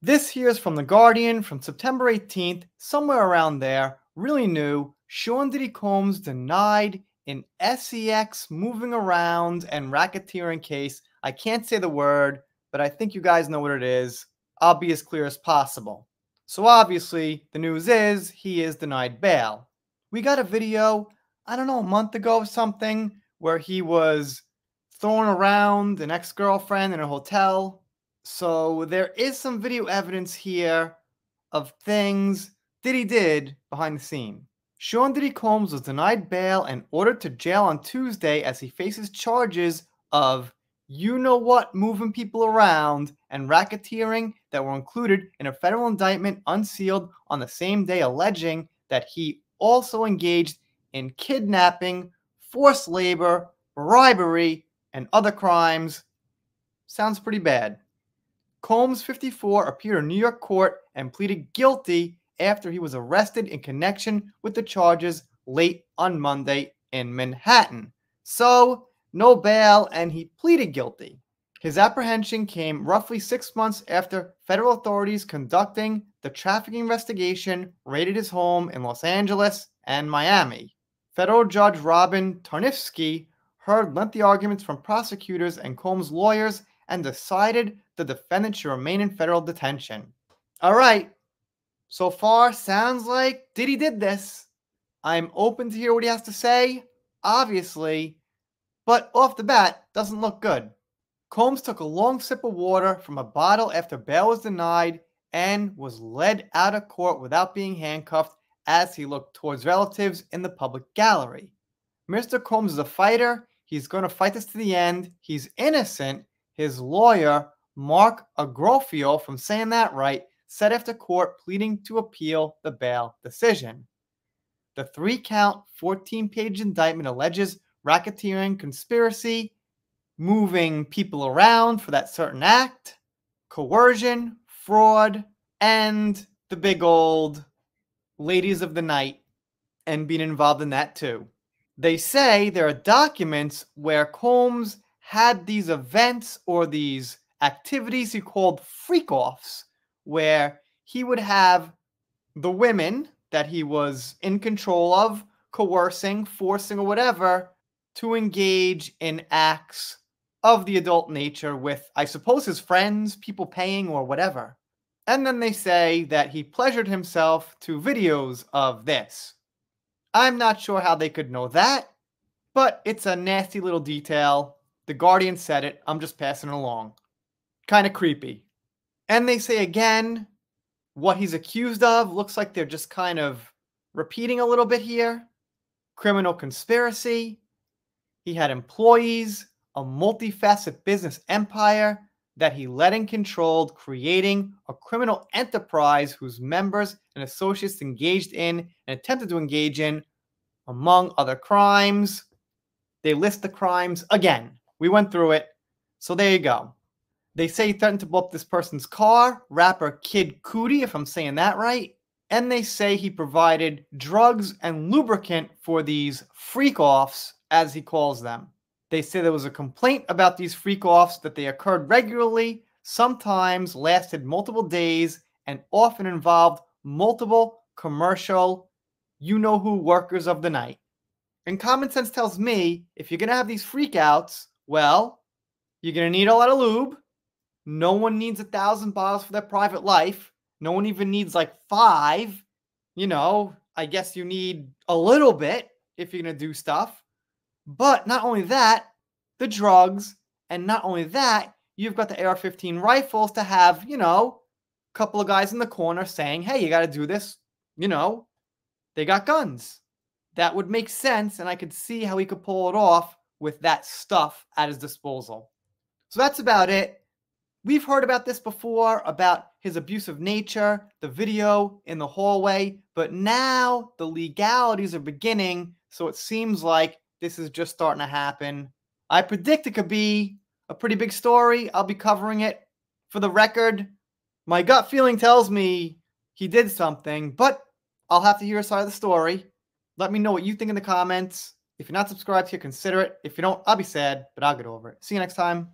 This here is from The Guardian from September 18th, somewhere around there, really new. Sean Diddy Combs denied in SEX moving around and racketeering case. I can't say the word, but I think you guys know what it is. I'll be as clear as possible. So obviously, the news is he is denied bail. We got a video, I don't know, a month ago or something, where he was throwing around an ex-girlfriend in a hotel. So there is some video evidence here of things Diddy did behind the scene. Sean Diddy Combs was denied bail and ordered to jail on Tuesday as he faces charges of you-know-what moving people around and racketeering that were included in a federal indictment unsealed on the same day, alleging that he also engaged in kidnapping, forced labor, bribery, and other crimes. Sounds pretty bad. Combs, 54, appeared in New York court and pleaded guilty after he was arrested in connection with the charges late on Monday in Manhattan. So, no bail, and he pleaded guilty. His apprehension came roughly 6 months after federal authorities conducting the trafficking investigation raided his home in Los Angeles and Miami. Federal Judge Robin Tarnifsky heard lengthy arguments from prosecutors and Combs' lawyers and decided the defendant should remain in federal detention. All right, so far sounds like Diddy did this. I'm open to hear what he has to say, obviously, but off the bat, doesn't look good. Combs took a long sip of water from a bottle after bail was denied and was led out of court without being handcuffed as he looked towards relatives in the public gallery. Mr. Combs is a fighter. He's going to fight this to the end. He's innocent. His lawyer, Mark Agrofio, from saying that right, said after court pleading to appeal the bail decision. The 3-count, 14-page indictment alleges racketeering, conspiracy, moving people around for that certain act, coercion, fraud, and the big old ladies of the night and being involved in that too. They say there are documents where Combs had these events or these activities he called freak-offs, where he would have the women that he was in control of, coercing, forcing, or whatever, to engage in acts of the adult nature with, I suppose, his friends, people paying, or whatever. And then they say that he pleasured himself to videos of this. I'm not sure how they could know that, but it's a nasty little detail. The Guardian said it. I'm just passing it along. Kind of creepy. And they say again, what he's accused of looks like they're just kind of repeating a little bit here. Criminal conspiracy. He had employees, a multifaceted business empire that he led and controlled, creating a criminal enterprise whose members and associates engaged in and attempted to engage in, among other crimes. They list the crimes again. We went through it. So there you go. They say he threatened to blow up this person's car, rapper Kid Cudi, if I'm saying that right. And they say he provided drugs and lubricant for these freak-offs, as he calls them. They say there was a complaint about these freak-offs, that they occurred regularly, sometimes lasted multiple days, and often involved multiple commercial you-know-who workers of the night. And common sense tells me, if you're going to have these freak-outs, well, you're going to need a lot of lube. No one needs 1,000 bottles for their private life. No one even needs like 5. You know, I guess you need a little bit if you're going to do stuff. But not only that, the drugs, and not only that, you've got the AR-15 rifles to have, you know, a couple of guys in the corner saying, hey, you got to do this. You know, they got guns. That would make sense, and I could see how he could pull it off with that stuff at his disposal. So that's about it. We've heard about this before, about his abusive nature, the video in the hallway, but now the legalities are beginning, so it seems like this is just starting to happen. I predict it could be a pretty big story. I'll be covering it. For the record, my gut feeling tells me he did something, but I'll have to hear a side of the story. Let me know what you think in the comments. If you're not subscribed here, consider it. If you don't, I'll be sad, but I'll get over it. See you next time.